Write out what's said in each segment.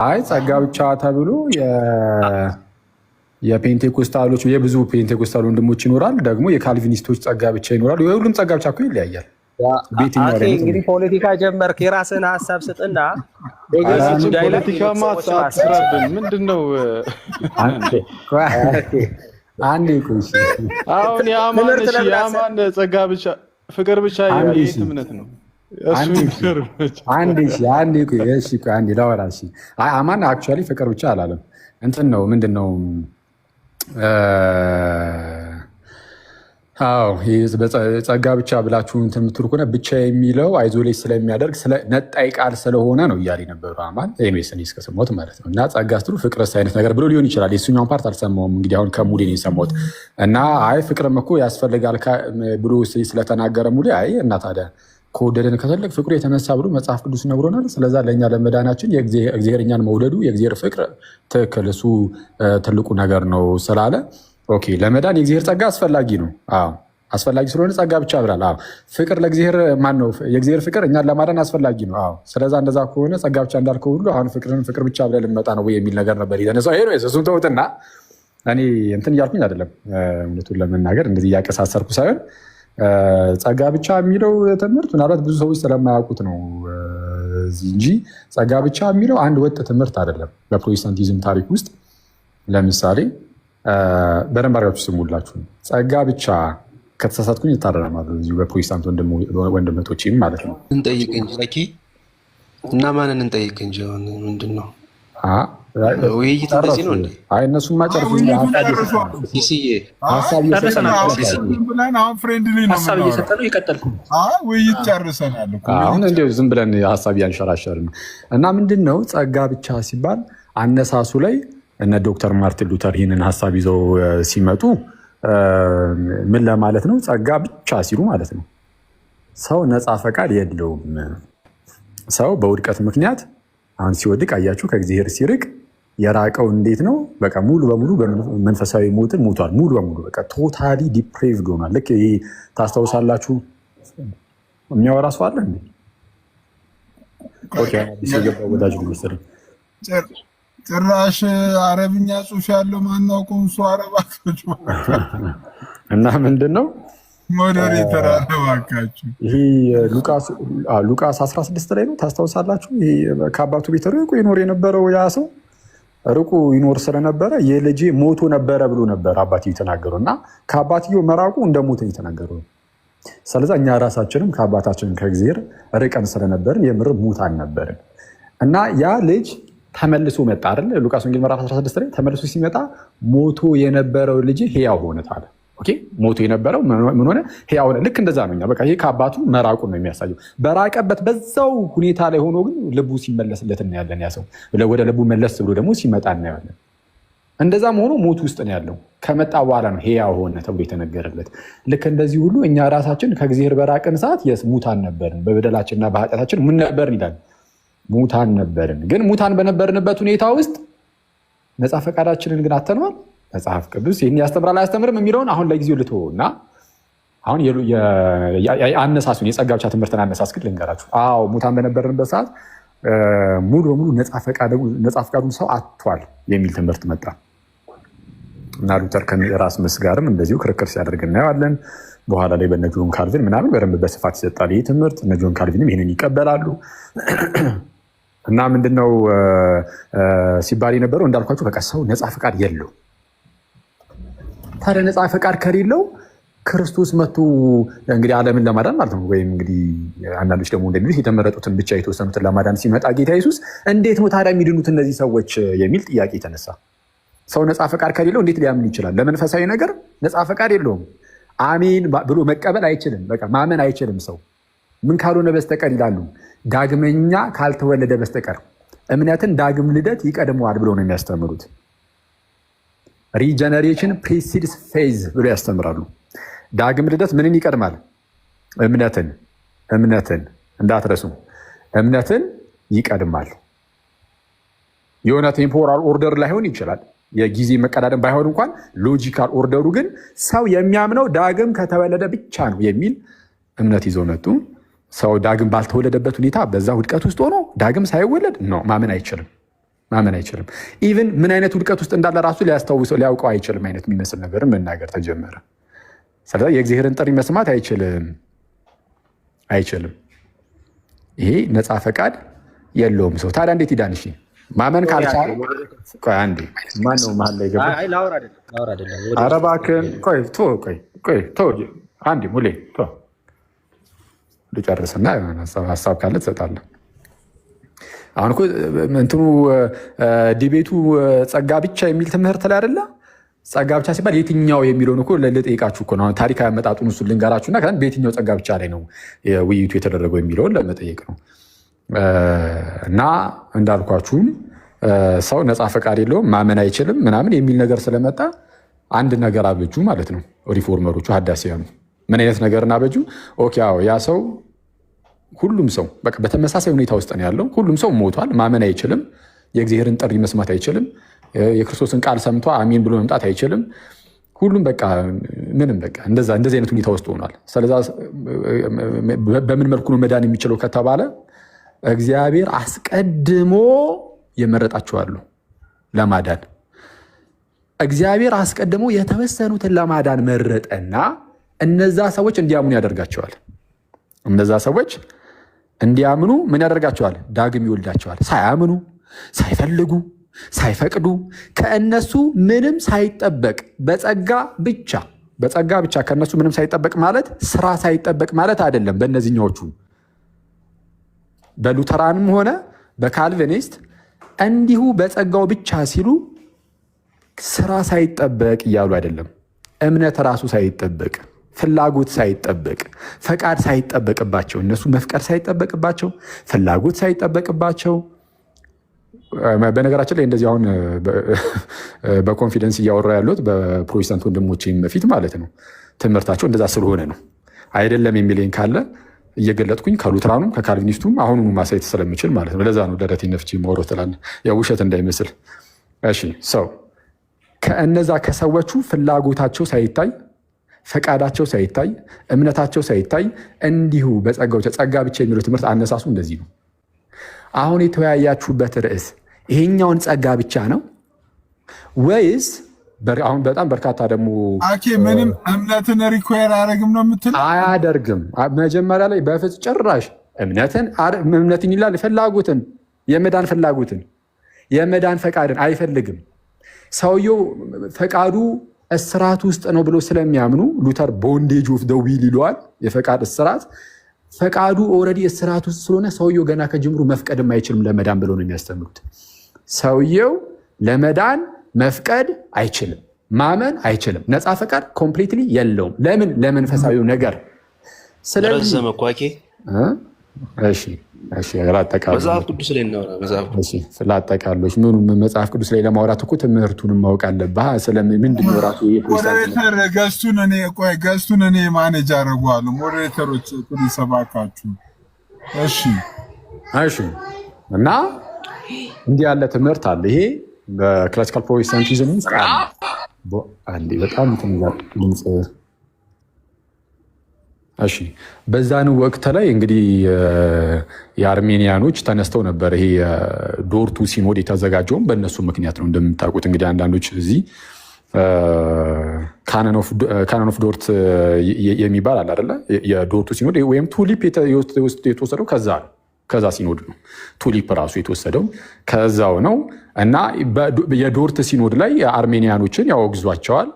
አይ ጸጋ ብቻ ተብሎ የፔንቴኮስታሎች የብዙ ፔንቴኮስታል ወንድሞች ይኖራል፣ ደግሞ የካልቪኒስቶች ጸጋ ብቻ ይኖራል። የሁሉም ጸጋ ብቻ እኮ ይለያያል። እንግዲህ ፖለቲካ ጀመርክ፣ የራስህን ሀሳብ ስጥና ፖለቲካማ አትስራብን። ምንድን ነው አሁን የአማን ጸጋ ብቻ ፍቅር ብቻ የት እምነት ነው? አማን አክቹዋሊ ፍቅር ብቻ አላለም። እንትን ነው ምንድን ነው? ጸጋ ብቻ ብላችሁ እንትን የምትሉ ከሆነ ብቻ የሚለው አይዞሌት ስለሚያደርግ ነጣይ ቃል ስለሆነ ነው እያለ ነበሩ አማን ኤሜስን እስከሰማሁት ማለት ነው። እና ጸጋ ስትሉ ፍቅርስ አይነት ነገር ብሎ ሊሆን ይችላል። የሱኛውን ፓርት አልሰማሁም። እንግዲህ አሁን ከሙሌ ነው የሰማሁት። እና አይ ፍቅርም እኮ ያስፈልጋል ብሎ ስለተናገረ ሙሌ አይ እና ታዲያ ከወደደን ከትልቅ ፍቅሩ የተነሳ ብሎ መጽሐፍ ቅዱስ ነግሮናል። ስለዛ ለእኛ ለመዳናችን የእግዚአብሔር እኛን መውደዱ የእግዚአብሔር ፍቅር ትክክል እሱ ትልቁ ነገር ነው ስላለ ኦኬ ለመዳን የእግዚአብሔር ጸጋ አስፈላጊ ነው። አስፈላጊ ስለሆነ ጸጋ ብቻ ብላል። ፍቅር ለእግዚአብሔር ማን ነው? የእግዚአብሔር ፍቅር እኛን ለማዳን አስፈላጊ ነው። ስለዛ እንደዛ ከሆነ ጸጋ ብቻ እንዳልከው ሁሉ አሁን ፍቅርን ፍቅር ብቻ ብለን ልንመጣ ነው ወይ የሚል ነገር ነበር የተነሳው። ይሄ ነው እሱን ተውትና እኔ እንትን እያልኩኝ አይደለም፣ እውነቱን ለመናገር እንደዚህ እያቀሳሰርኩ ሳይሆን ጸጋ ብቻ የሚለው ትምህርት ምናልባት ብዙ ሰዎች ስለማያውቁት ነው እንጂ ጸጋ ብቻ የሚለው አንድ ወጥ ትምህርት አይደለም። በፕሮቴስታንቲዝም ታሪክ ውስጥ ለምሳሌ በደንብ አድርጋችሁ ስሙላችሁ፣ ጸጋ ብቻ ከተሳሳትኩኝ ይታረማለሁ። እዚሁ በፕሮቴስታንት ወንድምቶችም ማለት ነው። እንጠይቅ እንጂ እና ማንን እንጠይቅ እንጂ ምንድን ነው ውይይት እንደዚህ ነው እንዴ? አይ እነሱማ ጨርሱ። ሀሳብ እየሰጠነው ይቀጥል። ውይይት ጨርሰናል። አሁን እንዲያው ዝም ብለን ሀሳብ እያንሸራሸርን ነው። እና ምንድን ነው ጸጋ ብቻ ሲባል አነሳሱ ላይ እነ ዶክተር ማርቲን ሉተር ይህንን ሀሳብ ይዘው ሲመጡ ምን ለማለት ነው? ጸጋ ብቻ ሲሉ ማለት ነው ሰው ነፃ ፈቃድ የለውም። ሰው በውድቀት ምክንያት አሁን ሲወድቅ አያችሁ፣ ከእግዚአብሔር ሲርቅ የራቀው እንዴት ነው? በቃ ሙሉ በሙሉ መንፈሳዊ ሞትን ሞቷል። ሙሉ በሙሉ በቃ ቶታሊ ዲፕሬቭድ ሆኗል። ልክ ይሄ ታስታውሳላችሁ፣ የሚያወራ ሰው አለ እንዴ? ወዳጅ መሰለኝ ጭራሽ አረብኛ ጽሑፍ ያለው ማናውቀው እሱ አረባቶች እና ምንድን ነው ሞዴሬተር አረባካችሁ። ይሄ ሉቃስ 16 ላይ ነው ታስታውሳላችሁ። ይሄ ከአባቱ ቤት ርቆ ይኖር የነበረው ያ ሰው ርቆ ይኖር ስለነበረ የልጄ ሞቶ ነበረ ብሎ ነበር አባትየው የተናገረው። እና ከአባትየው መራቁ እንደ ሞት የተናገረው። ስለዚህ እኛ ራሳችንም ከአባታችን ከእግዚአብሔር ርቀን ስለነበርን የምር ሙታን ነበርን። እና ያ ልጅ ተመልሶ መጣ አይደል? ሉቃስ ወንጌል ምዕራፍ 16 ላይ ተመልሶ ሲመጣ ሞቶ የነበረው ልጅ ሕያው ሆነ ታለ። ኦኬ ሞቶ የነበረው ምን ሆነ? ሕያው ሆነ። ልክ እንደዛ ነው። በቃ ይሄ ከአባቱ መራቁ ነው የሚያሳየው። በራቀበት በዛው ሁኔታ ላይ ሆኖ ግን ልቡ ሲመለስለት እናያለን። ያ ሰው ወደ ልቡ መለስ ብሎ ደግሞ ሲመጣ እናያለን። እንደዛም ሆኖ ሞት ውስጥ ነው ያለው። ከመጣ በኋላ ነው ሕያው ሆነ ተብሎ የተነገረለት። ልክ እንደዚህ ሁሉ እኛ ራሳችን ከእግዚአብሔር በራቅን ሰዓት ሙታን ነበርን፣ በበደላችንና በኃጢአታችን ምን ነበርን ይላል? ሙታን ነበርን። ግን ሙታን በነበርንበት ሁኔታ ውስጥ ነፃ ፈቃዳችንን ግን አተነዋል። መጽሐፍ ቅዱስ ይህን ያስተምራል አያስተምርም የሚለውን አሁን ለጊዜው ልትሆ እና አሁን አነሳሱን የጸጋ ብቻ ትምህርትን አነሳስ ግን ልንገራችሁ። አዎ ሙታን በነበርንበት ሰዓት ሙሉ በሙሉ ነፃ ፈቃዱን ሰው አጥቷል የሚል ትምህርት መጣ እና ሉተር ከራስመስ ጋርም እንደዚሁ ክርክር ሲያደርግ እናየዋለን። በኋላ ላይ በነ ጆን ካልቪን ምናምን በደንብ በስፋት ይሰጣል ይህ ትምህርት። እነ ጆን ካልቪንም ይህንን ይቀበላሉ። እና ምንድነው ሲባል የነበረው እንዳልኳቸው በቃ ሰው ነፃ ፈቃድ የለው። ታዲያ ነፃ ፈቃድ ከሌለው ክርስቶስ መጥቶ እንግዲህ ዓለምን ለማዳን ማለት ነው። ወይም እንግዲህ አንዳንዶች ደግሞ እንደሚሉት የተመረጡትን ብቻ የተወሰኑትን ለማዳን ሲመጣ ጌታ ኢየሱስ እንዴት ነው ታዲያ የሚድኑት እነዚህ ሰዎች የሚል ጥያቄ ተነሳ። ሰው ነፃ ፈቃድ ከሌለው እንዴት ሊያምን ይችላል? ለመንፈሳዊ ነገር ነፃ ፈቃድ የለውም። አሜን ብሎ መቀበል አይችልም። በቃ ማመን አይችልም ሰው ምን ካልሆነ በስተቀር ይላሉ። ዳግመኛ ካልተወለደ በስተቀር እምነትን ዳግም ልደት ይቀድመዋል ብሎ ነው የሚያስተምሩት። ሪጀነሬሽን ፕሪሲድስ ፌዝ ብሎ ያስተምራሉ። ዳግም ልደት ምንን ይቀድማል? እምነትን እንዳትረሱ፣ እምነትን ይቀድማል። የሆነ ቴምፖራል ኦርደር ላይሆን ይችላል፣ የጊዜ መቀዳደም ባይሆን እንኳን ሎጂካል ኦርደሩ ግን ሰው የሚያምነው ዳግም ከተወለደ ብቻ ነው የሚል እምነት ይዘው መጡ። ሰው ዳግም ባልተወለደበት ሁኔታ በዛ ውድቀት ውስጥ ሆኖ ዳግም ሳይወለድ ነው ማመን አይችልም። ማመን አይችልም። ኢቭን ምን አይነት ውድቀት ውስጥ እንዳለ ራሱ ሊያውቀው አይችልም አይነት የሚመስል ነገርን መናገር ተጀመረ። ስለዚህ የእግዚአብሔርን ጥሪ መስማት አይችልም። ይሄ ነፃ ፈቃድ የለውም ሰው። ታዲያ እንዴት ይዳን? እሺ ማመን ካልቻለ አንዴ ማነው መሀል ላይ ገባ? ኧረ እባክህን አንዴ ሙሌ ልጨርስና ሀሳብ ካለ ትሰጣለህ። አሁን እኮ እንትኑ ዲቤቱ ጸጋ ብቻ የሚል ትምህርት ላይ አይደለ? ጸጋ ብቻ ሲባል የትኛው የሚለውን እኮ ልጠይቃችሁ እኮ ነው። አሁን ታሪካዊ አመጣጡን እሱን ልንገራችሁና በየትኛው ጸጋ ብቻ ላይ ነው ውይይቱ የተደረገው የሚለውን ለመጠየቅ ነው። እና እንዳልኳችሁም ሰው ነፃ ፈቃድ የለውም ማመን አይችልም ምናምን የሚል ነገር ስለመጣ አንድ ነገር አበጁ ማለት ነው ሪፎርመሮቹ ሀዳሲያኑ። ምን አይነት ነገር እናበጁ? ኦኬ ያ ሰው ሁሉም ሰው በቃ በተመሳሳይ ሁኔታ ውስጥ ነው ያለው። ሁሉም ሰው ሞቷል፣ ማመን አይችልም፣ የእግዚአብሔርን ጥሪ መስማት አይችልም፣ የክርስቶስን ቃል ሰምቶ አሜን ብሎ መምጣት አይችልም። ሁሉም በቃ ምንም በቃ እንደዚህ አይነት ሁኔታ ውስጥ ሆኗል። ስለዛ በምን መልኩ ነው መዳን የሚችለው ከተባለ እግዚአብሔር አስቀድሞ የመረጣቸው አሉ ለማዳን። እግዚአብሔር አስቀድሞ የተወሰኑትን ለማዳን መረጠና እነዛ ሰዎች እንዲያምኑ ያደርጋቸዋል። እነዛ ሰዎች እንዲያምኑ ምን ያደርጋቸዋል? ዳግም ይወልዳቸዋል። ሳያምኑ፣ ሳይፈልጉ፣ ሳይፈቅዱ ከእነሱ ምንም ሳይጠበቅ በጸጋ ብቻ ከእነሱ ምንም ሳይጠበቅ ማለት ስራ ሳይጠበቅ ማለት አይደለም። በእነዚህኛዎቹ በሉተራንም ሆነ በካልቪኒስት እንዲሁ በጸጋው ብቻ ሲሉ ስራ ሳይጠበቅ እያሉ አይደለም። እምነት ራሱ ሳይጠበቅ፣ ፍላጎት ሳይጠበቅ፣ ፈቃድ ሳይጠበቅባቸው፣ እነሱ መፍቀድ ሳይጠበቅባቸው፣ ፍላጎት ሳይጠበቅባቸው። በነገራችን ላይ እንደዚህ አሁን በኮንፊደንስ እያወራ ያሉት በፕሮቴስታንት ወንድሞቼም በፊት ማለት ነው ትምህርታቸው እንደዛ ስለሆነ ነው። አይደለም የሚለኝ ካለ እየገለጥኩኝ ከሉትራኑም ከካልቪኒስቱም አሁኑኑ ማሳየት ስለምችል ማለት ነው። ለዛ ነው ደረቴ ነፍቼ ማውራት ትላለህ፣ ያው ውሸት እንዳይመስል። እሺ ሰው ከእነዛ ከሰዎቹ ፍላጎታቸው ሳይታይ፣ ፈቃዳቸው ሳይታይ፣ እምነታቸው ሳይታይ እንዲሁ በጸጋው ጸጋ ብቻ የሚለው ትምህርት አነሳሱ እንደዚህ ነው። አሁን የተወያያችሁበት ርዕስ ይሄኛውን ጸጋ ብቻ ነው ወይስ አሁን በጣም በርካታ ደግሞ ምንም እምነትን ሪኳየር አያደርግም ነው የምትለው? አያደርግም። መጀመሪያ ላይ በፍጹም ጭራሽ እምነትን ይላል ፍላጎትን፣ የመዳን ፍላጎትን፣ የመዳን ፈቃድን አይፈልግም። ሰውየው ፈቃዱ እስራት ውስጥ ነው ብሎ ስለሚያምኑ ሉተር ቦንዴጅ ኦፍ ዘ ዊል ይለዋል። የፈቃድ እስራት፣ ፈቃዱ ኦልሬዲ እስራት ውስጥ ስለሆነ ሰውየው ገና ከጅምሩ መፍቀድም አይችልም ለመዳን ብሎ ነው የሚያስተምሩት። ሰውየው ለመዳን መፍቀድ አይችልም፣ ማመን አይችልም። ነፃ ፈቃድ ኮምፕሊትሊ የለውም። ለምን? ለመንፈሳዊው ነገር። ስለዚህ መጽሐፍ ቅዱስ ላይ ስላጠቃሎች ምኑ መጽሐፍ ቅዱስ ላይ ለማውራት እኮ ትምህርቱንም ማወቅ አለብህ። ስለምንድነው ራሱ ገዝቱን እኔ ማኔጅ አደርገዋለሁ። ሞዴሬተሮች ሰባካችሁ። እሺ እና እንዲህ ያለ ትምህርት አለ። ይሄ በክላሲካል ፕሮቴስታንቲዝም ውስጥ አለ። በጣም ድምፅ እሺ። በዛን ወቅት ላይ እንግዲህ የአርሜኒያኖች ተነስተው ነበር። ይሄ ዶርቱ ሲኖድ የተዘጋጀውም በእነሱ ምክንያት ነው። እንደምታውቁት እንግዲህ አንዳንዶች እዚህ ካኖን ኦፍ ዶርት የሚባል አለ አይደለ? የዶርቱ ሲኖድ ወይም ቱሊፕ የተወሰደው ከዛ ሲኖድ ነው። ቱሊፕ ራሱ የተወሰደው ከዛው ነው እና የዶርት ሲኖድ ላይ አርሜኒያኖችን ያወግዟቸዋል።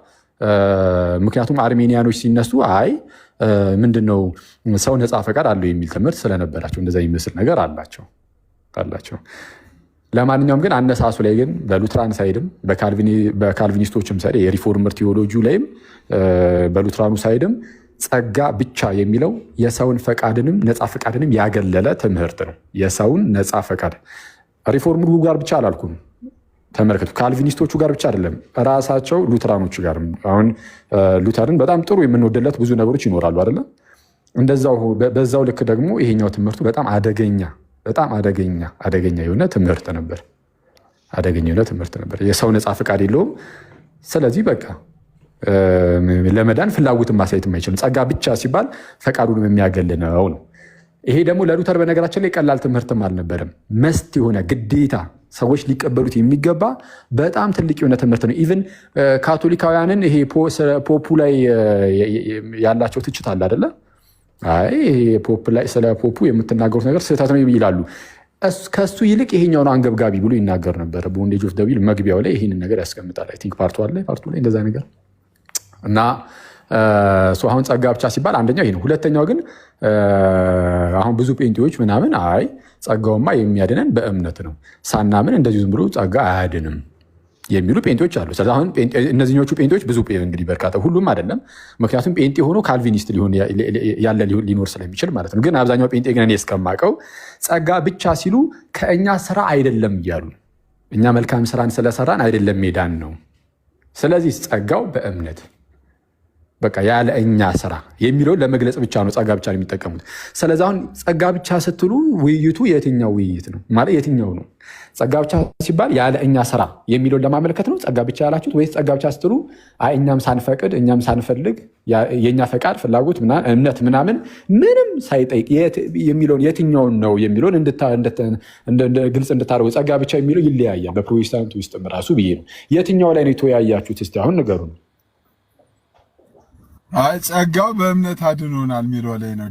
ምክንያቱም አርሜኒያኖች ሲነሱ ምንድነው ሰው ነፃ ፈቃድ አለው የሚል ትምህርት ስለነበራቸው እንደዛ የሚመስል ነገር አላቸው። ለማንኛውም ግን አነሳሱ ላይ ግን በሉትራን ሳይድም በካልቪኒስቶችም ሳይድ የሪፎርመር ቴዎሎጂ ላይም በሉትራኑ ሳይድም ጸጋ ብቻ የሚለው የሰውን ፈቃድንም ነፃ ፈቃድንም ያገለለ ትምህርት ነው። የሰውን ነፃ ፈቃድ ሪፎርመሩ ጋር ብቻ አላልኩም። ተመልከቱ፣ ካልቪኒስቶቹ ጋር ብቻ አይደለም፣ ራሳቸው ሉትራኖቹ ጋር። አሁን ሉተርን በጣም ጥሩ የምንወደለት ብዙ ነገሮች ይኖራሉ አይደለ? በዛው ልክ ደግሞ ይሄኛው ትምህርቱ በጣም አደገኛ የሆነ ትምህርት ነበር። የሰው ነፃ ፈቃድ የለውም። ስለዚህ በቃ ለመዳን ፍላጎትን ማሳየት አይችልም። ጸጋ ብቻ ሲባል ፈቃዱንም የሚያገል ነው። ይሄ ደግሞ ለሉተር በነገራችን ላይ ቀላል ትምህርትም አልነበረም። መስት የሆነ ግዴታ ሰዎች ሊቀበሉት የሚገባ በጣም ትልቅ የሆነ ትምህርት ነው። ኢቭን ካቶሊካውያንን ይሄ ፖፑ ላይ ያላቸው ትችት አለ አይደለ? አይ ፖፕ ላይ ስለ ፖፑ የምትናገሩት ነገር ስህተት ነው ይላሉ። ከሱ ይልቅ ይሄኛው ነው አንገብጋቢ ብሎ ይናገር ነበር። ቦንዴጅ ኦፍ ዘ ዊል መግቢያው ላይ ይህንን ነገር ያስቀምጣል። አይ ቲንክ ፓርቱ ላይ እንደዛ ነገር እና አሁን ጸጋ ብቻ ሲባል አንደኛው ይሄ ነው። ሁለተኛው ግን አሁን ብዙ ጴንጤዎች ምናምን አይ ጸጋውማ የሚያድነን በእምነት ነው፣ ሳናምን እንደዚሁ ዝም ብሎ ጸጋ አያድንም የሚሉ ጴንጤዎች አሉ። ስለዚህ አሁን እነዚህኞቹ ጴንጤዎች ብዙ እንግዲህ በርካታ ሁሉም አይደለም፣ ምክንያቱም ጴንጤ ሆኖ ካልቪኒስት ያለ ሊኖር ስለሚችል ማለት ነው። ግን አብዛኛው ጴንጤ ግን እኔ እስከማውቀው ጸጋ ብቻ ሲሉ ከእኛ ስራ አይደለም እያሉ እኛ መልካም ስራን ስለሰራን አይደለም ሜዳን ነው። ስለዚህ ጸጋው በእምነት በቃ ያለ እኛ ስራ የሚለውን ለመግለጽ ብቻ ነው ጸጋ ብቻ ነው የሚጠቀሙት። ስለዚህ አሁን ጸጋ ብቻ ስትሉ ውይይቱ የትኛው ውይይት ነው ማለት የትኛው ነው? ጸጋ ብቻ ሲባል ያለ እኛ ስራ የሚለውን ለማመልከት ነው ጸጋ ብቻ ያላችሁት? ወይስ ጸጋ ብቻ ስትሉ እኛም ሳንፈቅድ እኛም ሳንፈልግ የእኛ ፈቃድ፣ ፍላጎት፣ እምነት ምናምን ምንም ሳይጠይቅ የሚለውን የትኛውን ነው የሚለውን ግልጽ እንድታደርጉ። ጸጋ ብቻ የሚለው ይለያያል በፕሮቴስታንት ውስጥም ራሱ ብዬ ነው። የትኛው ላይ ነው የተወያያችሁት? እስኪ አሁን ንገሩ ነው። አይ ጸጋው በእምነት አድኖናል የሚለው ላይ ነው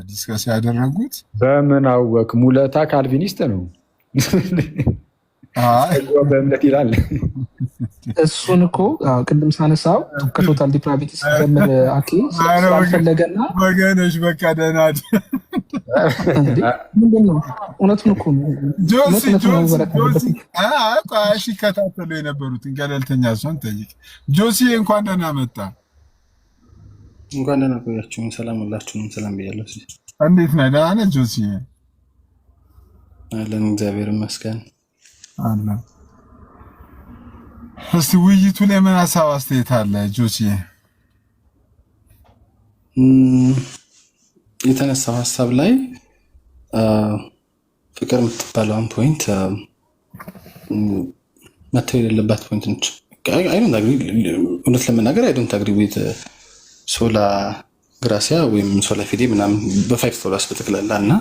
ዲስከስ ያደረጉት። በምን አወቅ? ሙለታ ካልቪኒስት ነው። ጸጋው በእምነት ይላል። እሱን እኮ ቅድም ሳነሳው ከቶታል ዲፕራቪቲ ሲጀምር አኬ ስላልፈለገና ወገኖች በቃ ደህና ምንድን ነው እውነቱን እኮ ሲከታተሉ የነበሩትን ገለልተኛ ሰውን ጠይቅ። ጆሲ እንኳን ደህና መጣ። እንኳን ደህና ቆያችሁኝ። ሰላም ሁላችሁንም ሰላም ብያለሁ። እንዴት ነህ? ደህና ነህ ጆሲ? አለን እግዚአብሔር ይመስገን አለ። እስቲ ውይይቱ ላይ ምን ሀሳብ አስተያየት አለ ጆሲ? የተነሳው ሀሳብ ላይ ፍቅር የምትባለውን ፖይንት መተው የሌለባት ፖይንት ነች። እውነት ለመናገር አይ ዶንት አግሪ ዊዝ ሶላ ግራሲያ ወይም ሶላ ፊዴ ምናምን በፋይቭ ሶላስ በጠቅላላ እና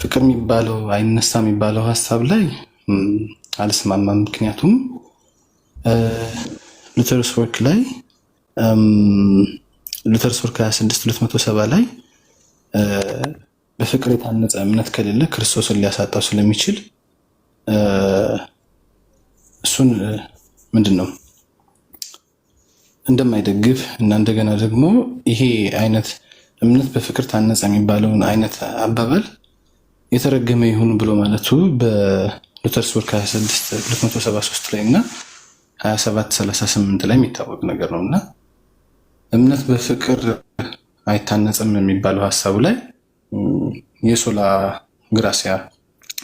ፍቅር የሚባለው አይነሳ የሚባለው ሀሳብ ላይ አልስማማም። ምክንያቱም ሉተርስ ወርክ ላይ ሉተርስ ወርክ 26:270 ላይ በፍቅር የታነጸ እምነት ከሌለ ክርስቶስን ሊያሳጣው ስለሚችል እሱን ምንድን ነው እንደማይደግፍ እና እንደገና ደግሞ ይሄ አይነት እምነት በፍቅር ታነጸ የሚባለውን አይነት አባባል የተረገመ ይሁን ብሎ ማለቱ በሉተርስ ወርክ 26:273 ላይ እና 27:38 ላይ የሚታወቅ ነገር ነው እና እምነት በፍቅር አይታነጽም የሚባለው ሀሳቡ ላይ የሶላ ግራሲያ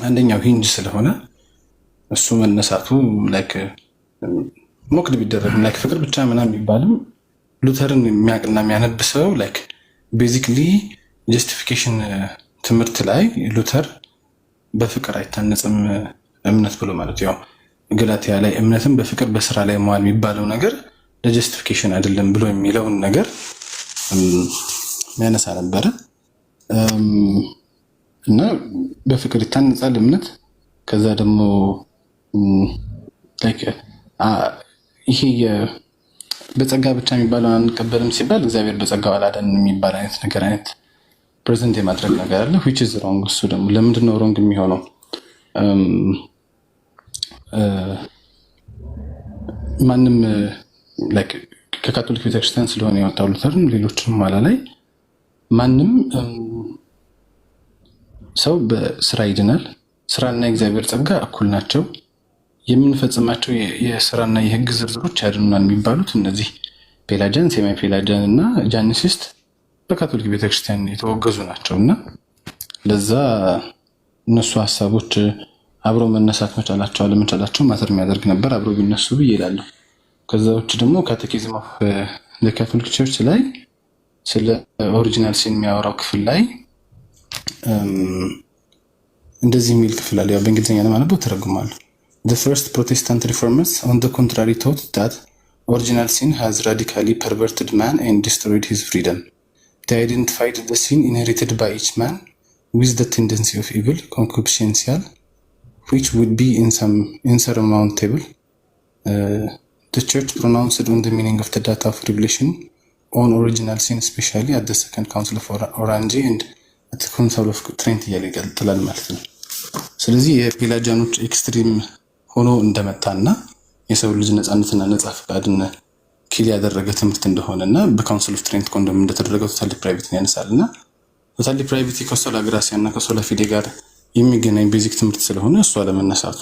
አንደኛው ሂንጅ ስለሆነ እሱ መነሳቱ ላይክ ሞክድ ቢደረግ ላይክ ፍቅር ብቻ ምናምን የሚባልም ሉተርን የሚያውቅና የሚያነብሰው ላይክ ቤዚክሊ ጀስቲፊኬሽን ትምህርት ላይ ሉተር በፍቅር አይታነጽም እምነት ብሎ ማለት ያው ገላትያ ላይ እምነትን በፍቅር በስራ ላይ መዋል የሚባለው ነገር ለጀስቲፊኬሽን አይደለም ብሎ የሚለውን ነገር የሚያነሳ ነበረ እና በፍቅር ይታነጻል እምነት። ከዛ ደግሞ ላይክ ይሄ በጸጋ ብቻ የሚባለው አንቀበልም ሲባል እግዚአብሔር በጸጋው አላዳንም የሚባል አይነት ነገር አይነት ፕሬዘንት የማድረግ ነገር አለ which is wrong። እሱ ደግሞ ለምንድን ነው ሮንግ የሚሆነው? ማንም ላይክ ከካቶሊክ ቤተክርስቲያን ስለሆነ የወጣው ሉተርን ሌሎችንም ኋላ ላይ ማንም ሰው በስራ ይድናል። ስራና የእግዚአብሔር ጸጋ እኩል ናቸው። የምንፈጽማቸው የስራና የህግ ዝርዝሮች ያድኑናል የሚባሉት እነዚህ ፔላጂያን፣ ሴሚ ፔላጂያን እና ጃኒሲስት በካቶሊክ ቤተክርስቲያን የተወገዙ ናቸው እና ለዛ እነሱ ሀሳቦች አብሮ መነሳት መቻላቸው አለመቻላቸው ማተር የሚያደርግ ነበር። አብሮ ቢነሱ ብዬ እላለሁ። ከዛ ውጭ ደግሞ ካቴኪዝም ኦፍ ካቶሊክ ቸርች ላይ ስለ ኦሪጂናል ሲን የሚያወራው ክፍል ላይ እንደዚህ የሚል ክፍል አለ። ያው በእንግሊዝኛ ለማነበው ተረጉማለሁ። The first Protestant reformers, on the contrary, taught that original sin has radically perverted man and destroyed his freedom. They identified the sin inherited by each man with the tendency of evil, concupiscential, which would be insurmountable. The church pronounced on the meaning of the data of revelation on original sin, especially at the Second Council of Orange and at the Council of Trent እያለ ይቀጥላል ማለት ነው። ስለዚህ የፔላጂያኖች ኤክስትሪም ሆኖ እንደመጣና የሰው ልጅ ነፃነትና ነፃ ፈቃድን ኪል ያደረገ ትምህርት እንደሆነና በካውንስል ኦፍ ትሬንት ኮንዶም እንደተደረገው ቶታሊ ፕራይቬት ያነሳልና ቶታሊ ፕራይቬት ከሶላ ግራሲያና ከሶላ ፊዴ ጋር የሚገናኝ ቤዚክ ትምህርት ስለሆነ እሷ ለመነሳቱ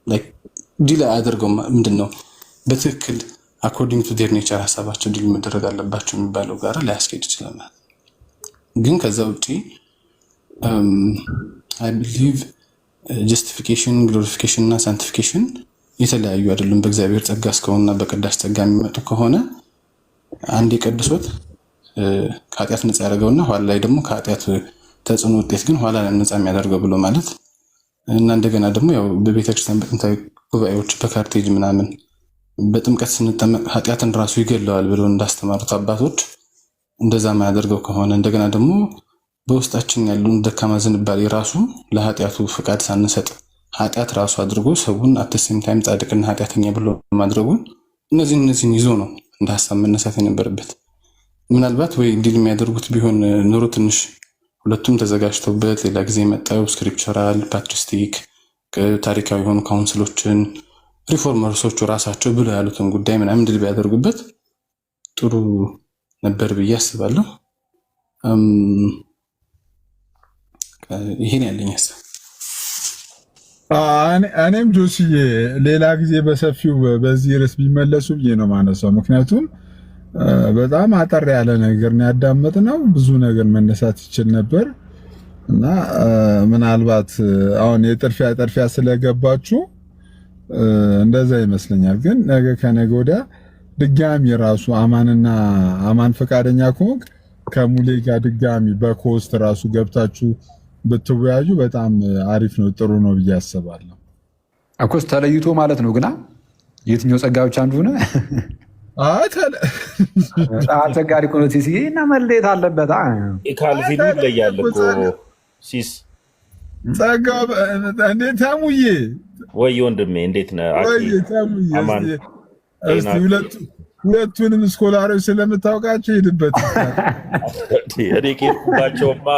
ላይክ ዲላ አድርገው ምንድነው በትክክል አኮርዲንግ ቱ ዴር ኔቸር ሐሳባቸው ዲል መደረግ አለባቸው የሚባለው ጋር ላያስኬድ ይችላል። ግን ከዛ ውጪ I believe justification, glorification እና sanctification የተለያዩ አይደሉም። በእግዚአብሔር ጸጋ እስከሆነና በቅዳሴ ጸጋ የሚመጡ ከሆነ አንድ የቀድሶት ከኃጢአት ነፃ ያደርገውና ኋላ ላይ ደግሞ ከኃጢአት ተጽዕኖ ውጤት ግን ኋላ ላይ ነፃ የሚያደርገው ብሎ ማለት እና እንደገና ደግሞ ያው በቤተክርስቲያን በጥንታዊ ጉባኤዎች በካርቴጅ ምናምን በጥምቀት ስንጠመቅ ኃጢአትን ራሱ ይገለዋል ብለው እንዳስተማሩት አባቶች እንደዛ ማያደርገው ከሆነ እንደገና ደግሞ በውስጣችን ያሉን ደካማ ዝንባሌ ራሱ ለኃጢአቱ ፍቃድ ሳንሰጥ ኃጢአት ራሱ አድርጎ ሰውን አተሰም ታይም ጻድቅና ኃጢአተኛ ብሎ ማድረጉ እነዚህን ይዞ ነው እንደ ሐሳብ መነሳት የነበረበት። ምናልባት ወይ ዲል የሚያደርጉት ቢሆን ኑሮ ትንሽ ሁለቱም ተዘጋጅተውበት ሌላ ጊዜ መጣው ስክሪፕቸራል ፓትሪስቲክ ታሪካዊ የሆኑ ካውንስሎችን ሪፎርመርሶቹ ራሳቸው ብሎ ያሉትን ጉዳይ ምናምን ድል ቢያደርጉበት ጥሩ ነበር ብዬ አስባለሁ። ይሄን ያለኝ ሐሳብ። እኔም ጆሲዬ ሌላ ጊዜ በሰፊው በዚህ ርዕስ ቢመለሱ ብዬ ነው ማነሳው። ምክንያቱም በጣም አጠር ያለ ነገር ነው ያዳመጥነው፣ ብዙ ነገር መነሳት ይችል ነበር እና ምናልባት አሁን የጥርፊያ ስለገባችሁ እንደዛ ይመስለኛል። ግን ነገ ከነገ ወዲያ ድጋሚ ራሱ አማን ፈቃደኛ ከሆንክ ከሙሌ ጋር ድጋሚ በኮስት ራሱ ገብታችሁ ብትወያዩ በጣም አሪፍ ነው፣ ጥሩ ነው ብዬ አስባለሁ። አኮስ ተለይቶ ማለት ነው ግና የትኛው ጸጋ ብቻ እንደሆነ አስቸጋሪ እኮ ነው ሲሲ እና መለየት አለበት። ካልቪኑ ይለያል እኮ ሲስ ጸጋ እንዴት ታሙዬ ወይ ወንድሜ እንዴት ነህ? ወይ ታሙዬ እስቲ ሁለቱንም ስኮላሮች ስለምታውቃቸው ሄድበት። እኔ ኬድኩባቸውማ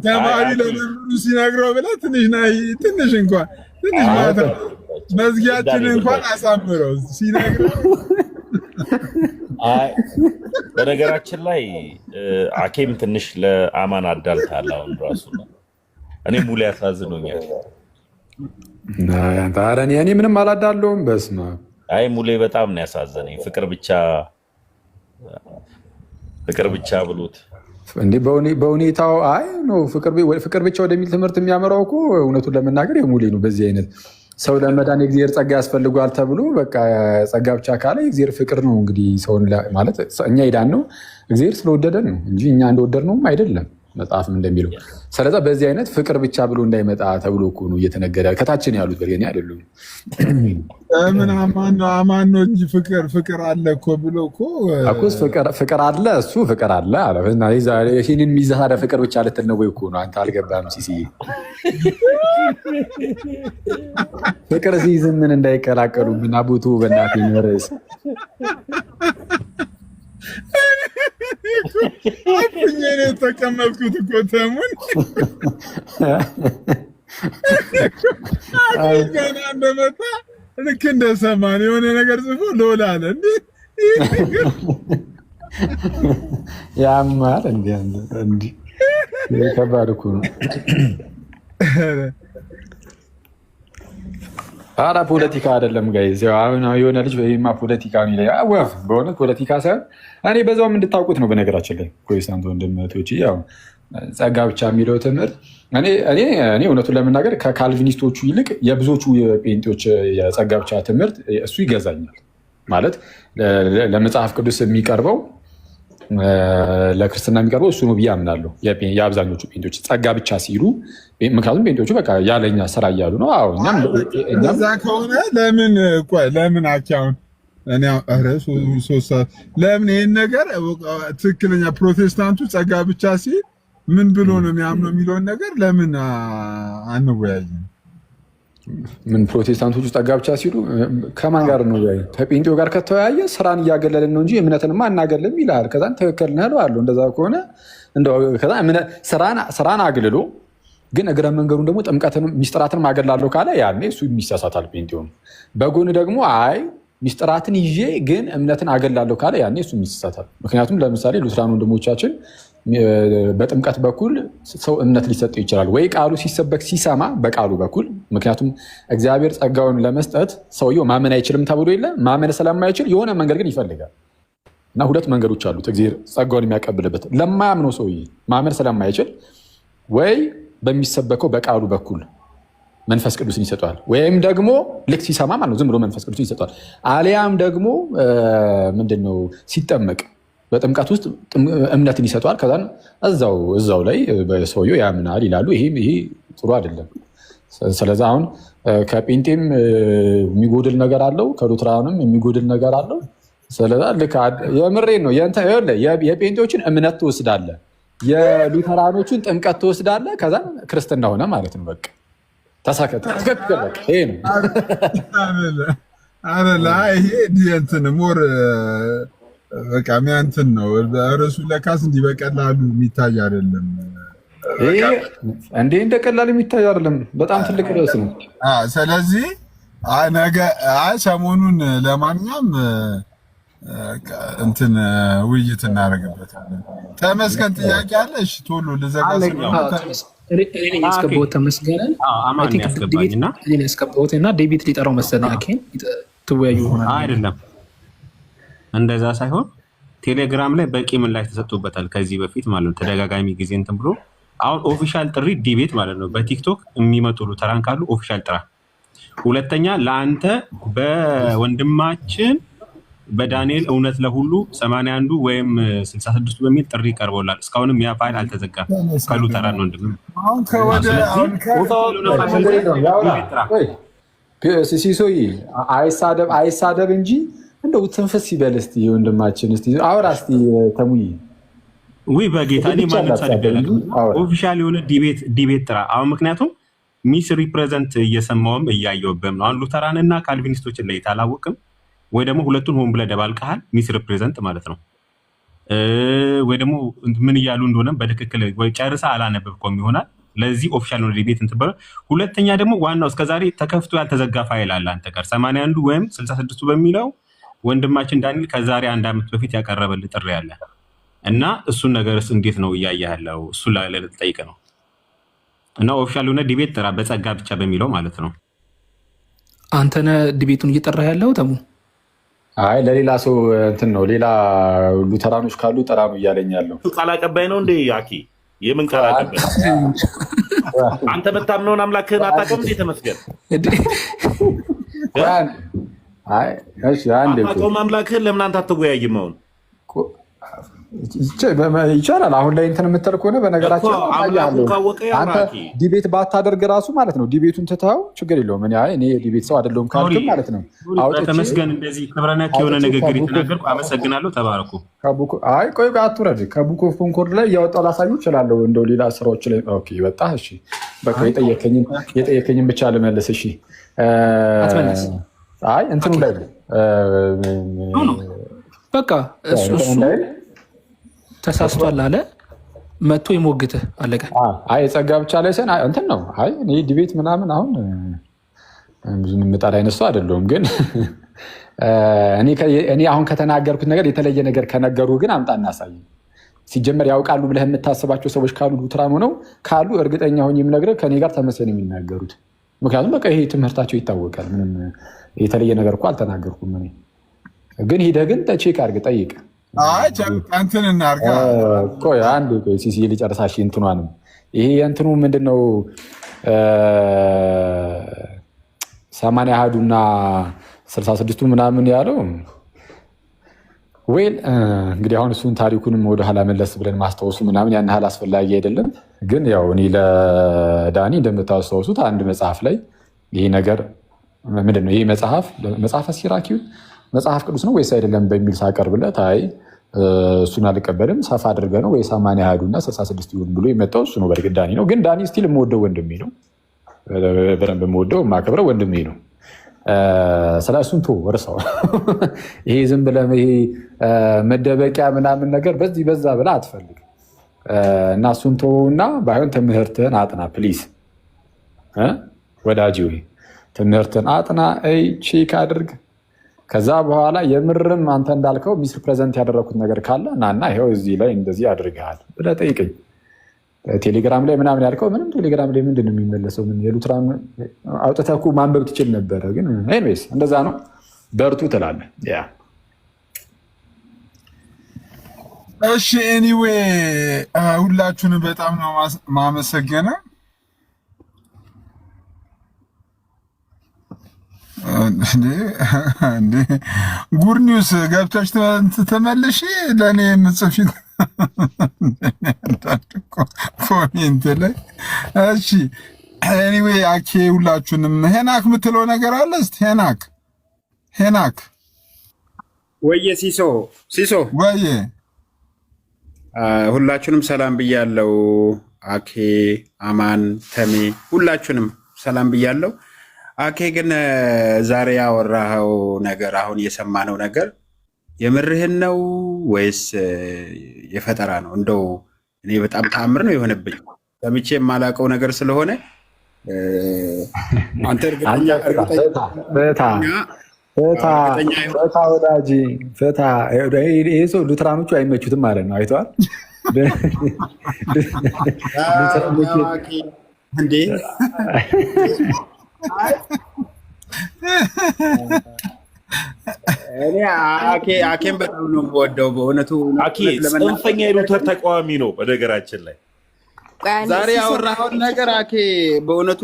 ተማሪ ለመምሩ ሲነግረው ብለህ ትንሽ እንኳን ማታ መዝጊያችን እንኳን አሳምረው ሲነግረው። በነገራችን ላይ አኬም ትንሽ ለአማን አዳልታል። አሁን ራሱ እኔ ሙሉ ያሳዝኖኛል። እኔ ምንም አላዳለውም። በስመ አብ አይ ሙሌ በጣም ነው ያሳዘነኝ። ፍቅር ብቻ ብሎት እንዴ በሁኔታው አይ ነው ፍቅር ብቻ ወደሚል ትምህርት የሚያመራው እኮ እውነቱን ለመናገር የሙሌ ነው። በዚህ አይነት ሰው ለመዳን የእግዚአብሔር ጸጋ ያስፈልጓል ተብሎ በቃ ጸጋ ብቻ ካለ የእግዚአብሔር ፍቅር ነው እንግዲህ ሰውን ማለት እኛ ሄዳን ነው እግዚአብሔር ስለወደደን ነው እንጂ እኛ እንደወደድ ነውም አይደለም መጽሐፍም እንደሚለው። ስለዛ በዚህ አይነት ፍቅር ብቻ ብሎ እንዳይመጣ ተብሎ እኮ ነው እየተነገረ ከታችን ያሉት በርገኔ አይደሉም። ምን አማን ነው እንጂ ፍቅር አለ እኮ ብሎ እኮ አኮስ ፍቅር አለ እሱ ፍቅር አለ አለና ይሄንን ሚዛሃረ ፍቅር ብቻ ልትል ነው ወይ እኮ ነው አንተ አልገባም ሲሲ ፍቅር ሲይዝም ምን እንዳይቀላቀሉ ምን አቡቱ በእናትህ ይመረስ አፍኜ ነው የተቀመጥኩት እኮ ተሙን ገና እንደመጣ ልክ እንደሰማን የሆነ ነገር ጽፎ ሎላ አለ እንዴ ያማል እንዴ ከባድ እኮ ነው። አራ ፖለቲካ አይደለም ጋይዝ። አሁን የሆነ ልጅ በይማ ፖለቲካ ነው ላይ አወፍ በእውነት ፖለቲካ ሳይሆን እኔ በዛውም እንድታውቁት ነው። በነገራችን ላይ ፕሮቴስታንት ወንድሞቼ ያው ጸጋ ብቻ የሚለው ትምህርት እኔ እውነቱን ለመናገር ከካልቪኒስቶቹ ይልቅ የብዙዎቹ የጴንጤዎች የጸጋ ብቻ ትምህርት እሱ ይገዛኛል። ማለት ለመጽሐፍ ቅዱስ የሚቀርበው ለክርስትና የሚቀርበው እሱ ነው ብዬ አምናለሁ። የአብዛኞቹ ጴንጤዎች ጸጋ ብቻ ሲሉ ምክንያቱም ጴንጤዎቹ በቃ ያለኛ ስራ እያሉ ነው። አዎ እኛም እዛ ከሆነ ለምን አኪያውን እኔ ለምን ይሄን ነገር ትክክለኛ ፕሮቴስታንቱ ጸጋ ብቻ ሲል ምን ብሎ ነው የሚያምነው የሚለውን ነገር ለምን አንወያይም? ምን ፕሮቴስታንቶቹ ጸጋ ብቻ ሲሉ ከማን ጋር ነው ወይ? ከጴንጤው ጋር ከተወያየ ስራን እያገለልን ነው እንጂ እምነትንማ አናገልም ይላል። ከዛን ትክክል ነህ እለዋለሁ። እንደዛ ከሆነ ከዛ ስራን አግልሎ ግን እግረ መንገዱን ደግሞ ጥምቀትን ሚስጥራትን አገላለሁ ካለ ያኔ እሱ የሚሳሳታል። ጴንጤውም በጎን ደግሞ አይ ሚስጥራትን ይዤ ግን እምነትን አገላለሁ ካለ ያኔ እሱ የሚሳሳታል። ምክንያቱም ለምሳሌ ሉትራን ወንድሞቻችን በጥምቀት በኩል ሰው እምነት ሊሰጠው ይችላል ወይ ቃሉ ሲሰበክ ሲሰማ በቃሉ በኩል። ምክንያቱም እግዚአብሔር ጸጋውን ለመስጠት ሰውየው ማመን አይችልም ተብሎ የለ ማመን ስለማይችል የሆነ መንገድ ግን ይፈልጋል እና ሁለት መንገዶች አሉት እግዚአብሔር ጸጋውን የሚያቀብልበት። ለማያምነው ሰውዬ ማመን ስለማይችል ወይ በሚሰበከው በቃሉ በኩል መንፈስ ቅዱስን ይሰጠዋል፣ ወይም ደግሞ ልክ ሲሰማ ማለት ነው ዝም ብሎ መንፈስ ቅዱስን ይሰጠዋል። አሊያም ደግሞ ምንድነው ሲጠመቅ በጥምቀት ውስጥ እምነትን ይሰጠዋል። ከዛን እዛው ላይ ሰውየው ያምናል ይላሉ። ይሄ ጥሩ አይደለም። ስለዚህ አሁን ከጴንጤም የሚጎድል ነገር አለው፣ ከሉትራንም የሚጎድል ነገር አለው። ስለዚህ ልክ የምሬን ነው። የጴንጤዎችን እምነት ትወስዳለህ፣ የሉተራኖቹን ጥምቀት ትወስዳለህ። ከዛን ክርስትና ሆነ ማለት ነው። በቃ ተሳከተ። ይሄ ነው ይሄ እንትን ሞር በቃ ሚያንትን ነው እርሱ ለካስ እንዲህ በቀላሉ የሚታይ አይደለም። እንደ ቀላል የሚታይ አይደለም። በጣም ትልቅ ርዕስ ነው። ስለዚህ ነገ ሰሞኑን ለማንኛውም እንትን ውይይት እናደርግበታለን። ተመስገን ጥያቄ አለ? እሺ ቶሎ ልዘጋ ያስገባሁት ተመስገንን ያስገባሁትና ዴቪድ ሊጠራው መሰለኝ አኬን ትወያዩ ይሆናል። አይደለም እንደዛ ሳይሆን ቴሌግራም ላይ በቂ ምላሽ ተሰጥቶበታል ከዚህ በፊት ማለት ነው። ተደጋጋሚ ጊዜ እንትን ብሎ አሁን ኦፊሻል ጥሪ ዲቤት ማለት ነው። በቲክቶክ የሚመጡ ሉተራን ካሉ ኦፊሻል ጥራ። ሁለተኛ ለአንተ በወንድማችን በዳንኤል እውነት ለሁሉ 81 ወይም 66 በሚል ጥሪ ቀርቦላል። እስካሁንም ያ ፋይል አልተዘጋም። ከሉተራን ወንድም ሲሶይ አይሳደብ እንጂ እንደው ትንፍስ ይበል እስቲ ወንድማችን። እስቲ አውራ እስቲ ተሙይ ወይ በጌታ እኔ ማንም ሳደበለ ኦፊሻል የሆነ ዲቤት ጥራ። አሁን ምክንያቱም ሚስ ሪፕሬዘንት እየሰማውም እያየውብም ነው። አሁን ሉተራን እና ካልቪኒስቶችን ላይ አላወቅም ወይ ደግሞ ሁለቱን ሆን ብለህ ደባልቀሃል። ሚስ ሪፕሬዘንት ማለት ነው። ወይ ደግሞ ምን እያሉ እንደሆነ በትክክል ወይ ጨርሰህ አላነበብከውም ይሆናል። ለዚህ ኦፊሻል ነው ዲቤት እንትበረ። ሁለተኛ ደግሞ ዋናው እስከዛሬ ተከፍቶ ያልተዘጋ ፋይል አለ አንተ ጋር 81 ወይም 66 በሚለው ወንድማችን ዳንኤል ከዛሬ 1 ዓመት በፊት ያቀረበልህ ጥሪ አለ እና እሱን ነገርስ እንዴት ነው እያየህ ያለው? እሱ ልጠይቅ ነው። እና ኦፊሻል የሆነ ዲቤት ጥራ በጸጋ ብቻ በሚለው ማለት ነው። አንተ ነህ ዲቤቱን እየጠራህ ያለው ተሙ? አይ ለሌላ ሰው እንትን ነው። ሌላ ሉተራኖች ካሉ ጠራ ነው እያለኝ ያለው። ቃል አቀባይ ነው እንዴ አኪ? የምን ቃል አቀባይ? አንተ የምታምነውን አምላክህን አታውቅም እንዴ? ተመስገን። አታውቀውም አምላክህን? ለምን አንተ አትወያይም? አሁን ይቻላል። አሁን ላይ እንትን የምትል ከሆነ በነገራችን አንተ ዲቤት ባታደርግ ራሱ ማለት ነው ዲቤቱን ትተኸው ችግር የለውም። እኔ ዲቤት ሰው አይደለሁም ካልክም ማለት ነው። ተመስገን እንደዚህ ክብረነክ የሆነ ንግግር የተናገርኩ አመሰግናለሁ። ተባረኩ። አይ ቆይ አትውረድ። ከቡክ ኦፍ ኮንኮርድ ላይ እያወጣሁ ላሳዩ እችላለሁ። እንደው ሌላ ስራዎች ላይ ኦኬ ወጣ። እሺ በቃ የጠየከኝን ብቻ ልመልስ። እሺ አይ እንትኑ ላይ በቃ እሱ ተሳስቷል አለ መጥቶ ይሞግትህ አለቀ። አይ የጸጋ ብቻ ላይ ሰን እንትን ነው። አይ እኔ ዲቤት ምናምን አሁን ብዙ የምጣላ አይነት ሰው አይደለሁም። ግን እኔ አሁን ከተናገርኩት ነገር የተለየ ነገር ከነገሩ ግን አምጣ እናሳይ። ሲጀመር ያውቃሉ ብለህ የምታስባቸው ሰዎች ካሉ ሉትራን ሆነው ካሉ እርግጠኛ ሆኜ የምነግርህ ከኔ ጋር ተመሰን የሚናገሩት። ምክንያቱም በቃ ይሄ ትምህርታቸው ይታወቃል። ምንም የተለየ ነገር እኮ አልተናገርኩም። እኔ ግን ሂደህ ግን ቼክ አድርግ፣ ጠይቅ። እንትን እናድርጋ። ቆይ አንድ ሲሲ ልጨርሳሽ። እንትኗንም ይሄ የእንትኑ ምንድነው 80 አሃዱና 66ቱ ምናምን ያለው ወይ እንግዲህ አሁን እሱን ታሪኩንም ወደኋላ መለስ ብለን ማስታወሱ ምናምን ያን ያህል አስፈላጊ አይደለም። ግን ያው እኔ ለዳኒ እንደምታስታውሱት አንድ መጽሐፍ ላይ ይሄ ነገር ምንድነው ይሄ መጽሐፈ ሲራኪው መጽሐፍ ቅዱስ ነው ወይስ አይደለም በሚል ሳቀርብለት አይ እሱን አልቀበልም ሰፋ አድርገህ ነው ወይ 80 ያህዱና 66 ይሁን ብሎ የመጣው እሱ ነው። በእርግጥ ዳኒ ነው፣ ግን ዳኒ ስቲል የምወደው ወንድሜ ነው። በደንብ የምወደው የማከብረው ወንድሜ ነው። ስለ እሱን ቶ ወርሰው ይሄ ዝም ብለህ ይሄ መደበቂያ ምናምን ነገር በዚህ በዛ ብለህ አትፈልግ እና እሱን ቶና ባይሆን ትምህርትህን አጥና ፕሊዝ ወዳጅ፣ ወይ ትምህርትህን አጥና ቼክ አድርግ። ከዛ በኋላ የምርም አንተ እንዳልከው ሚስ ፕሬዘንት ያደረኩት ነገር ካለ ናና ይኸው እዚህ ላይ እንደዚህ አድርገሃል ብለህ ጠይቀኝ። ቴሌግራም ላይ ምናምን ያልከው ምንም ቴሌግራም ላይ ምንድን ነው የሚመለሰው? ምን የሉትራን አውጥተህ እኮ ማንበብ ትችል ነበረ። ግን ኤኒዌይስ እንደዛ ነው። በርቱ ትላለህ። ያ እሺ። ኤኒዌይ ሁላችሁንም በጣም ነው ማመሰገነው። እንዴ ጉድ ኒውስ ገብተሽ ተመለሽ ለእኔ ምጽፊ ኮሜንት ላይ። እሺ ኤኒዌይ አኬ ሁላችሁንም ሄናክ የምትለው ነገር አለ? እስኪ ሄናክ ወየ ሲሶ ወየ ሁላችሁንም ሰላም ብያለው። አኬ አማን ተሜ ሁላችሁንም ሰላም ብያለው። አኬ ግን ዛሬ ያወራኸው ነገር አሁን የሰማነው ነገር የምርህን ነው ወይስ የፈጠራ ነው? እንደው እኔ በጣም ተአምር ነው የሆነብኝ ሰምቼ የማላውቀው ነገር ስለሆነ አንተ እርግጠኛ ወዳጅ ፈታ ይሄ ሰው ሉትራኖቹ አይመቹትም ማለት ነው። አይተዋል እንዴ? እኔ አኬን በጣም ነው የምወደው በእውነቱ። አኬ ጽንፈኛ የሉተር ተቃዋሚ ነው። በነገራችን ላይ ዛሬ ያወራኸውን ነገር አኬ በእውነቱ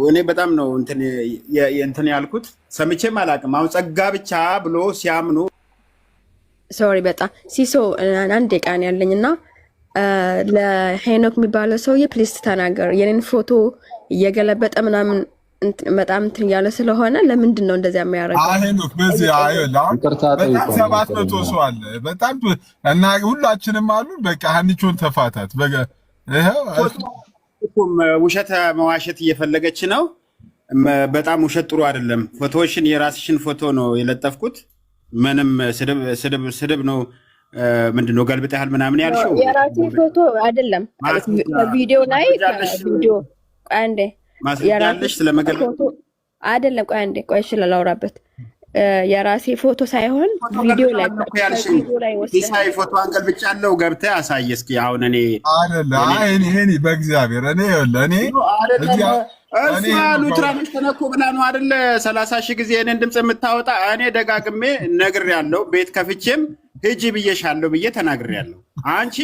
እኔ በጣም ነው እንትን ያልኩት፣ ሰምቼም አላውቅም። አሁን ጸጋ ብቻ ብሎ ሲያምኑ ሶሪ በጣም ሲሶ አንድ ቃን ያለኝና ለሄኖክ የሚባለው ሰውዬ ፕሊስ ተናገር። የኔን ፎቶ እየገለበጠ ምናምን በጣም እንትን እያለ ስለሆነ ለምንድን ነው እንደዚያ የሚያደርገው? ሄኖክ በዚህ በጣም 700 ሰው አለ በጣም እና ሁላችንም አሉ። በቃ ሀኒቾን ተፋታት። ውሸት መዋሸት እየፈለገች ነው። በጣም ውሸት ጥሩ አይደለም። ፎቶዎሽን የራስሽን ፎቶ ነው የለጠፍኩት። ምንም ስድብ ነው። ምንድን ነው ገልብጥ ያህል ምናምን ያልሽው የራሴ ፎቶ አይደለም። ቪዲዮ ላይ ቪዲዮ አንዴ ማስረጃለሽ ስለመገለጥ አይደለም። ቆይ እሺ ላውራበት። የራሴ ፎቶ ሳይሆን ቪዲዮ ላይ ዲሳይ ፎቶ አንገልብጫለሁ። ገብተህ አሳይ እስኪ። አሁን እኔ አይደለ በእግዚአብሔር እኔ እሷ ሉትራኖች ተነኩ ብላ ነው አይደለ 30 ሺህ ጊዜ እኔን ድምፅ የምታወጣ። እኔ ደጋግሜ ነግሬያለሁ። ቤት ከፍቼም ሂጂ ብዬሻለሁ ብዬ ተናግሬያለሁ። አንቺ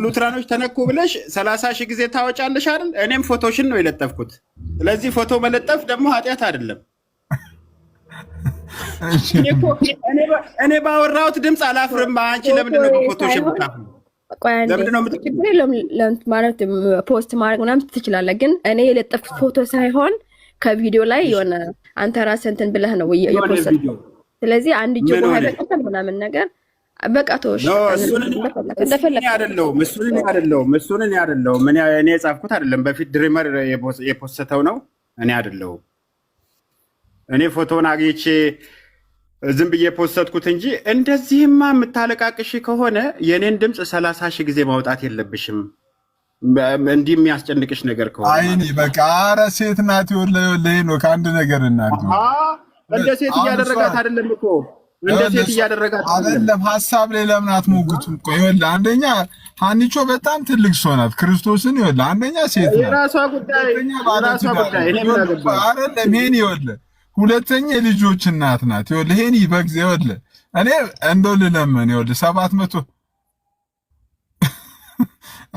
ሉትራኖች ተነኩ ብለሽ 30 ሺህ ጊዜ ታወጫለሽ አይደል? እኔም ፎቶሽን ነው የለጠፍኩት። ስለዚህ ፎቶ መለጠፍ ደግሞ ኃጢአት አይደለም። እኔ ባወራሁት ድምፅ አላፍርም። አንቺ ለምንድን ነው በፎቶሽን የምታፍሩ? ማለት ፖስት ማድረግ ምናምን ትችላለህ፣ ግን እኔ የለጠፍኩት ፎቶ ሳይሆን ከቪዲዮ ላይ የሆነ አንተ ራስህ እንትን ብለህ ነው የፖስተው። ስለዚህ አንድ እጅ ውሃ በቀጠል ምናምን ነገር በቃ ተወሽ። እሱን እኔ አይደለሁም እኔ የጻፍኩት አይደለም። በፊት ድሪመር የፖስተው ነው፣ እኔ አይደለሁም። እኔ ፎቶውን አግኝቼ ዝም ብዬ ፖስተትኩት እንጂ እንደዚህማ የምታለቃቅሽ ከሆነ የኔን ድምፅ 30 ሺህ ጊዜ ማውጣት የለብሽም። እንዲህ የሚያስጨንቅሽ ነገር ከሆነ አይኒ በቃ ኧረ ሴት ናት። ይኸውልህ ነው ከአንድ ነገር እናድርግ። እንደ ሴት እያደረጋት አይደለም እኮ እንደ ሴት እያደረጋት አይደለም። ሀሳብ ላይ ለምን አትሞግቱም? እኮ ይኸውልህ አንደኛ ሀኒቾ በጣም ትልቅ ሰው ናት። ክርስቶስን ይኸውልህ አንደኛ ሴት ናት። የራሷ ጉዳይ እኔ ምን አገባኝ? አይደለም ይሄን ይኸውልህ ሁለተኛ የልጆች እናት ናት። ይኸውልህ ይሄን በጊዜ ይኸውልህ እኔ እንደው ልለምን ይኸውልህ 700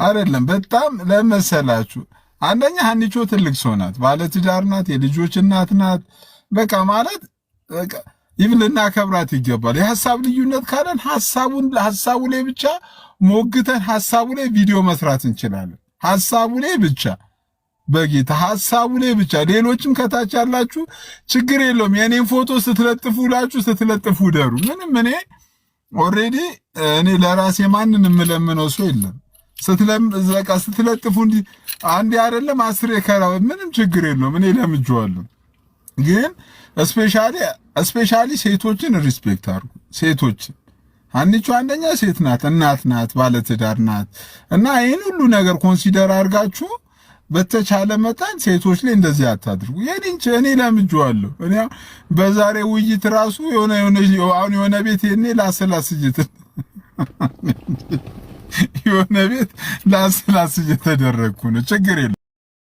አይደለም በጣም ለመሰላችሁ። አንደኛ ሀኒቾ ትልቅ ሰው ናት፣ ባለትዳር ናት፣ የልጆች እናት ናት። በቃ ማለት በቃ ይብን ልናከብራት ይገባል። የሀሳብ ልዩነት ካለን ሀሳቡ ላይ ብቻ ሞግተን ሀሳቡ ላይ ቪዲዮ መስራት እንችላለን። ሀሳቡ ላይ ብቻ በጌታ ሐሳቡ ላይ ብቻ። ሌሎችም ከታች ያላችሁ ችግር የለውም። የኔን ፎቶ ስትለጥፉ ደሩ። ምንም እኔ ኦልሬዲ እኔ ለራሴ ማንንም የምለምነው ሰው የለም። ስትለጥፉ እንዲህ አንዴ አይደለም 10 ከራው ምንም ችግር የለውም። እኔ ለምጄዋለሁ። ግን ስፔሻሊ ሴቶችን ሪስፔክት አድርጉ። ሴቶችን አንቺ አንደኛ ሴት ናት፣ እናት ናት፣ ባለትዳር ናት እና ይሄን ሁሉ ነገር ኮንሲደር አድርጋችሁ በተቻለ መጠን ሴቶች ላይ እንደዚህ አታድርጉ። እኔ ለምጄዋለሁ። እኔ በዛሬ ውይይት ራሱ የሆነ ቤት የኔ ላስላስጅት የሆነ ቤት ላስላስጅት ተደረግኩ ነው። ችግር የለም።